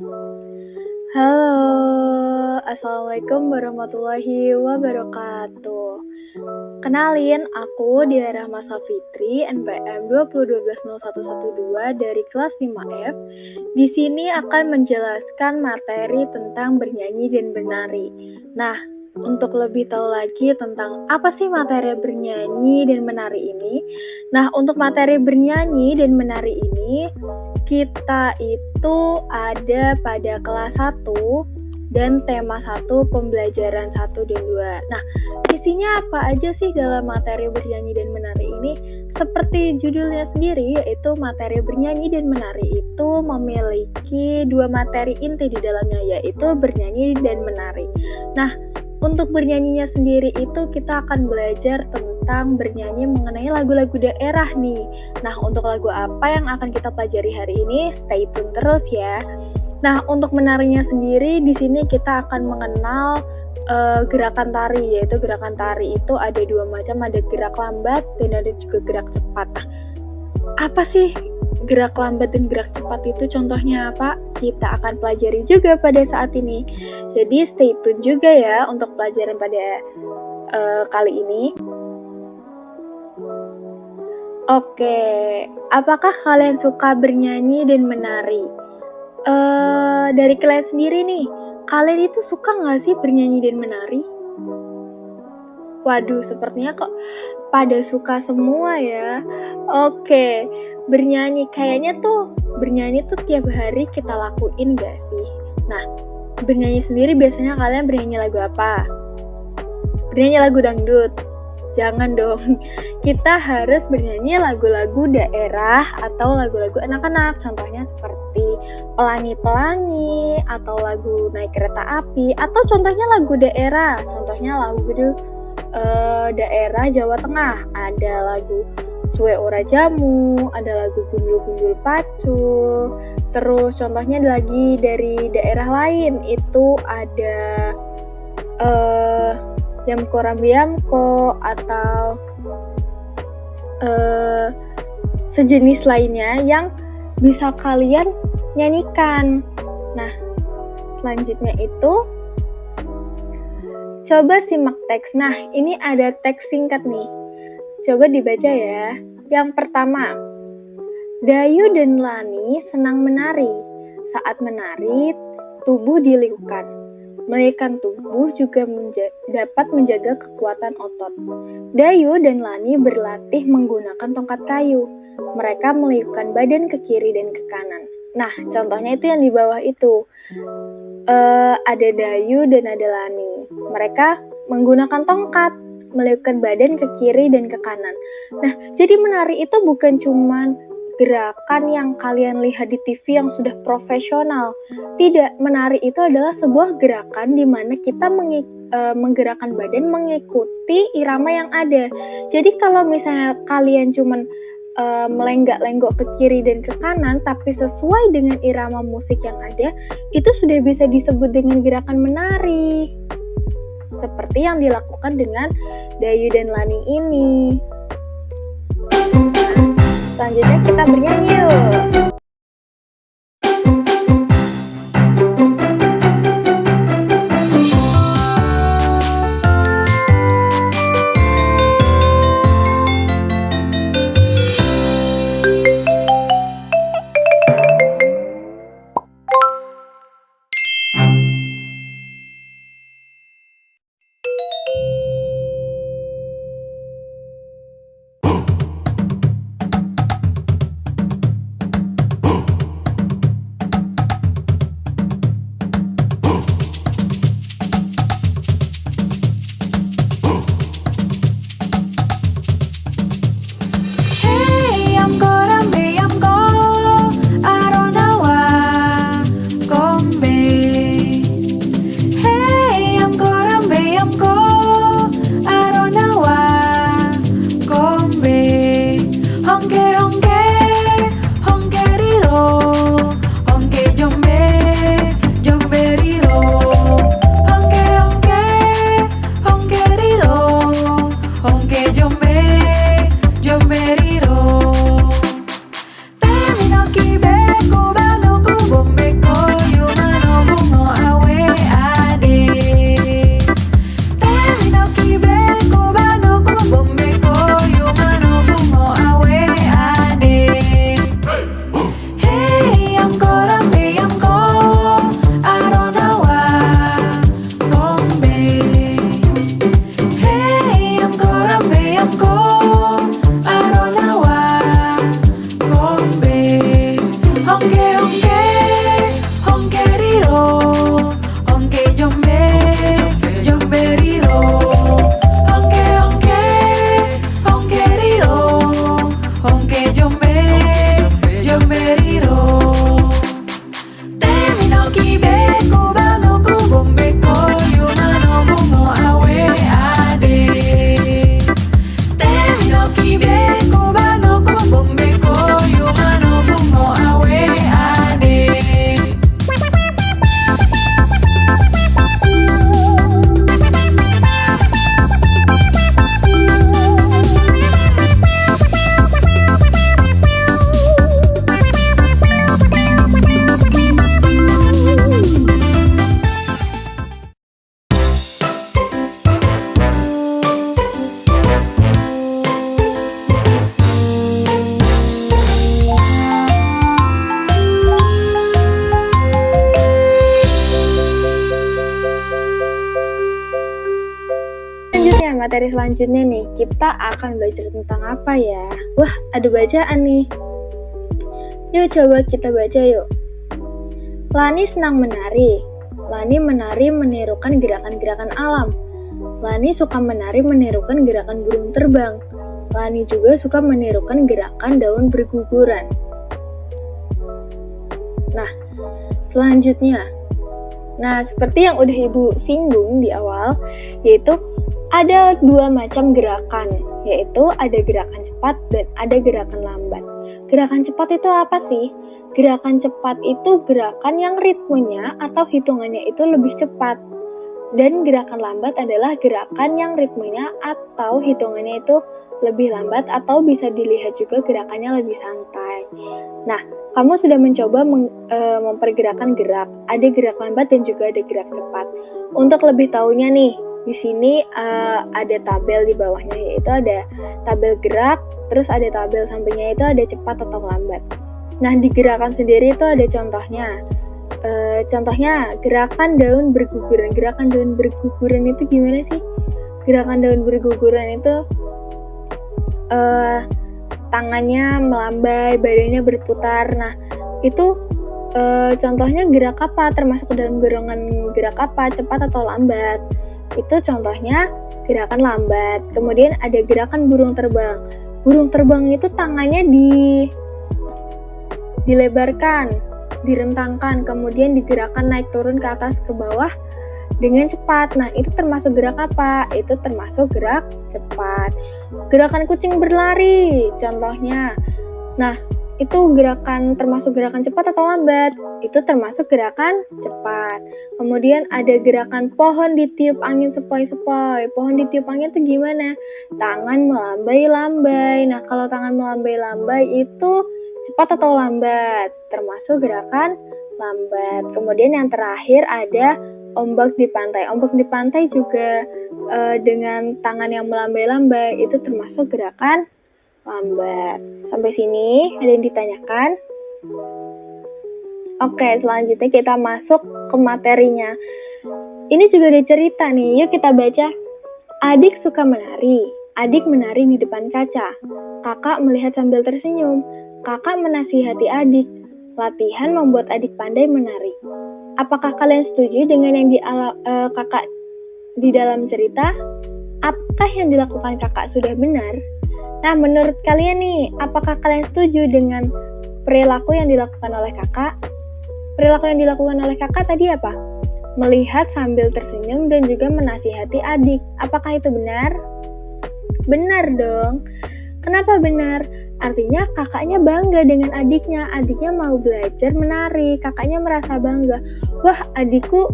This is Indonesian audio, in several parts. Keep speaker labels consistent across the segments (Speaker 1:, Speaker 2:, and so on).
Speaker 1: Halo, Assalamualaikum warahmatullahi wabarakatuh. Kenalin, aku Dia Rahma Safitri, NPM 202201112 dari kelas 5F. Di sini akan menjelaskan materi tentang bernyanyi dan menari. Nah, untuk lebih tahu lagi tentang apa sih materi bernyanyi dan menari ini. Nah, untuk materi bernyanyi dan menari ini, kita itu ada pada kelas 1 dan tema 1 pembelajaran 1 dan 2. Nah, isinya apa aja sih dalam materi bernyanyi dan menari ini? Seperti judulnya sendiri, yaitu materi bernyanyi dan menari itu memiliki dua materi inti di dalamnya, yaitu bernyanyi dan menari. Nah, untuk bernyanyinya sendiri itu kita akan belajar tentang bernyanyi mengenai lagu-lagu daerah nih. Nah, untuk lagu apa yang akan kita pelajari hari ini? Stay tune terus ya. Nah, untuk menarinya sendiri di sini kita akan mengenal gerakan tari, yaitu gerakan tari itu ada dua macam, ada gerak lambat dan ada juga gerak cepat. Nah, apa sih gerak lambat dan gerak cepat itu? Contohnya apa? Kita akan pelajari juga pada saat ini. Jadi stay tune juga ya untuk pelajaran pada kali ini. Oke, apakah kalian suka bernyanyi dan menari? Dari kalian sendiri nih, kalian itu suka nggak sih bernyanyi dan menari? Waduh, sepertinya kok pada suka semua ya. Oke, bernyanyi tuh tiap hari kita lakuin gak sih? Nah, bernyanyi sendiri biasanya kalian bernyanyi lagu apa? Bernyanyi lagu dangdut? Jangan dong, kita harus bernyanyi lagu-lagu daerah atau lagu-lagu anak-anak. Contohnya seperti Pelangi-Pelangi, atau lagu Naik Kereta Api, atau contohnya lagu daerah. Contohnya lagu daerah Jawa Tengah, ada lagu Suwe Ora Jamu, ada lagu Gundul-Gundul Pacul. Terus contohnya lagi dari daerah lain itu ada Yamko Rambiamko atau sejenis lainnya yang bisa kalian nyanyikan. Nah, selanjutnya itu coba simak teks. Nah, ini ada teks singkat nih. Coba dibaca ya. Yang pertama, Dayu dan Lani senang menari. Saat menari, tubuh diliukan. Melekkan tubuh juga dapat menjaga kekuatan otot. Dayu dan Lani berlatih menggunakan tongkat kayu. Mereka meliupkan badan ke kiri dan ke kanan. Nah, contohnya itu yang di bawah itu. Ada Dayu dan ada Lani. Mereka menggunakan tongkat, meliupkan badan ke kiri dan ke kanan. Nah, jadi menari itu bukan cuman gerakan yang kalian lihat di TV yang sudah profesional. Tidak, menari itu adalah sebuah gerakan di mana kita menggerakkan badan mengikuti irama yang ada. Jadi kalau misalnya kalian cuman melenggak-lenggok ke kiri dan ke kanan tapi sesuai dengan irama musik yang ada, itu sudah bisa disebut dengan gerakan menari. Seperti yang dilakukan dengan Dayu dan Lani ini. Selanjutnya kita bernyanyi yuk. materi selanjutnya nih, kita akan belajar tentang apa ya? Wah, ada bacaan nih. Yuk coba kita baca yuk. Lani senang menari. Lani menari menirukan gerakan-gerakan alam. Lani suka menari menirukan gerakan burung terbang. Lani juga suka menirukan gerakan daun berguguran. Nah, selanjutnya. Nah, seperti yang udah Ibu singgung di awal, yaitu ada dua macam gerakan, yaitu ada gerakan cepat dan ada gerakan lambat. Gerakan cepat itu apa sih? Gerakan cepat itu gerakan yang ritmenya atau hitungannya itu lebih cepat. Dan gerakan lambat adalah gerakan yang ritmenya atau hitungannya itu lebih lambat atau bisa dilihat juga gerakannya lebih santai. Nah, kamu sudah mencoba mempergerakan gerak. Ada gerak lambat dan juga ada gerak cepat. Untuk lebih tahunya nih, di sini ada tabel di bawahnya, yaitu ada tabel gerak, terus ada tabel sampingnya itu ada cepat atau lambat. Nah, di gerakan sendiri itu ada contohnya. Contohnya gerakan daun berguguran. Gerakan daun berguguran itu gimana sih? Gerakan daun berguguran itu tangannya melambai, badannya berputar. Nah, itu contohnya gerak apa? Termasuk dalam golongan gerak apa? Cepat atau lambat? Itu contohnya gerakan lambat. Kemudian ada gerakan burung terbang. Burung terbang itu tangannya dilebarkan, direntangkan, kemudian digerakkan naik turun ke atas ke bawah dengan cepat. Nah, itu termasuk gerak apa? Itu termasuk gerak cepat. Gerakan kucing berlari, contohnya. Nah, itu termasuk gerakan cepat atau lambat? Itu termasuk gerakan cepat. Kemudian ada gerakan pohon ditiup angin sepoi-sepoi. Pohon ditiup angin itu gimana? Tangan melambai-lambai. Nah, kalau tangan melambai-lambai itu cepat atau lambat? Termasuk gerakan lambat. Kemudian yang terakhir ada ombak di pantai. Ombak di pantai juga dengan tangan yang melambai-lambai itu termasuk gerakan lambat. Sampai sini ada yang ditanyakan? Oke, selanjutnya kita masuk ke materinya. Ini juga ada cerita nih, yuk kita baca. Adik suka menari. Adik menari di depan kaca. Kakak melihat sambil tersenyum. Kakak menasihati adik. Latihan membuat adik pandai menari. Apakah kalian setuju dengan yang kakak di dalam cerita? Apakah yang dilakukan kakak sudah benar? Nah, menurut kalian nih, apakah kalian setuju dengan perilaku yang dilakukan oleh kakak? Perilaku yang dilakukan oleh kakak tadi apa? Melihat sambil tersenyum dan juga menasihati adik. Apakah itu benar? Benar dong. Kenapa benar? Artinya kakaknya bangga dengan adiknya. Adiknya mau belajar menari. Kakaknya merasa bangga. Wah, adikku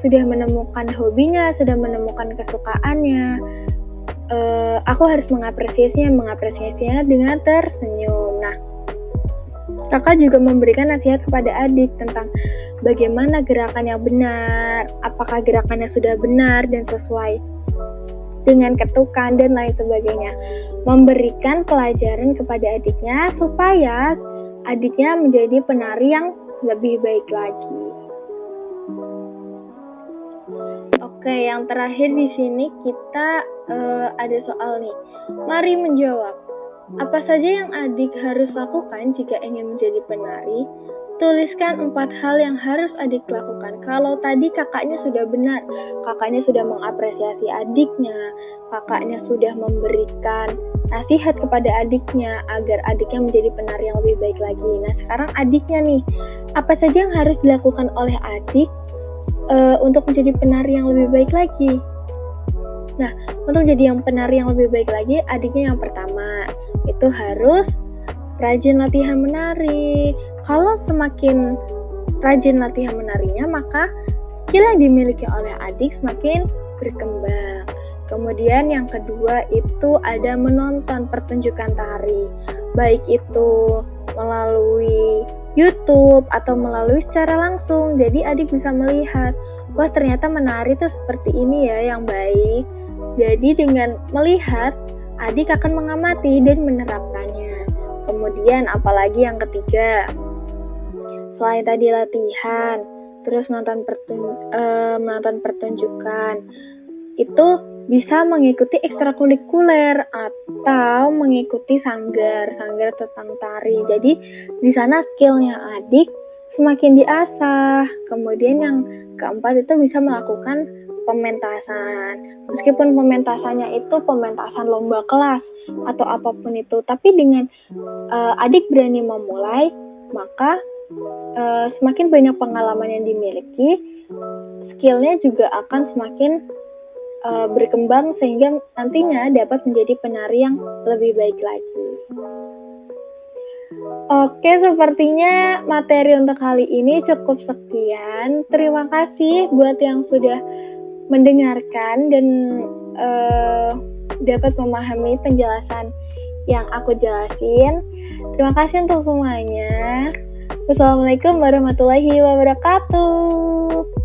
Speaker 1: sudah menemukan hobinya, sudah menemukan kesukaannya. Aku harus mengapresiasinya dengan tersenyum. Nah, kakak juga memberikan nasihat kepada adik tentang bagaimana gerakan yang benar, apakah gerakannya sudah benar dan sesuai dengan ketukan dan lain sebagainya. Memberikan pelajaran kepada adiknya supaya adiknya menjadi penari yang lebih baik lagi. Oke, yang terakhir di sini kita ada soal nih. Mari menjawab. Apa saja yang adik harus lakukan jika ingin menjadi penari? Tuliskan 4 hal yang harus adik lakukan. Kalau tadi kakaknya sudah benar, kakaknya sudah mengapresiasi adiknya, kakaknya sudah memberikan nasihat kepada adiknya agar adiknya menjadi penari yang lebih baik lagi. Nah, sekarang adiknya nih, apa saja yang harus dilakukan oleh adik untuk menjadi penari yang lebih baik lagi? Nah, untuk jadi yang penari yang lebih baik lagi, adiknya yang pertama, itu harus rajin latihan menari. Kalau semakin rajin latihan menarinya, maka skill yang dimiliki oleh adik semakin berkembang. Kemudian yang kedua itu ada menonton pertunjukan tari, baik itu melalui YouTube atau melalui secara langsung. Jadi adik bisa melihat, wah ternyata menari itu seperti ini ya yang baik. Jadi dengan melihat, adik akan mengamati dan menerapkannya. Kemudian apalagi yang ketiga, selain tadi latihan, terus menonton pertunjukan, itu bisa mengikuti ekstrakurikuler atau mengikuti sanggar tentang tari. Jadi di sana skillnya adik semakin diasah. Kemudian yang keempat itu bisa melakukan pementasan. Meskipun pementasannya itu pementasan lomba kelas atau apapun itu, tapi dengan adik berani memulai, maka semakin banyak pengalaman yang dimiliki, skillnya juga akan semakin berkembang sehingga nantinya dapat menjadi penari yang lebih baik lagi. Oke, sepertinya materi untuk kali ini cukup sekian. Terima kasih buat yang sudah mendengarkan dan dapat memahami penjelasan yang aku jelasin. Terima kasih untuk semuanya. Wassalamualaikum warahmatullahi wabarakatuh.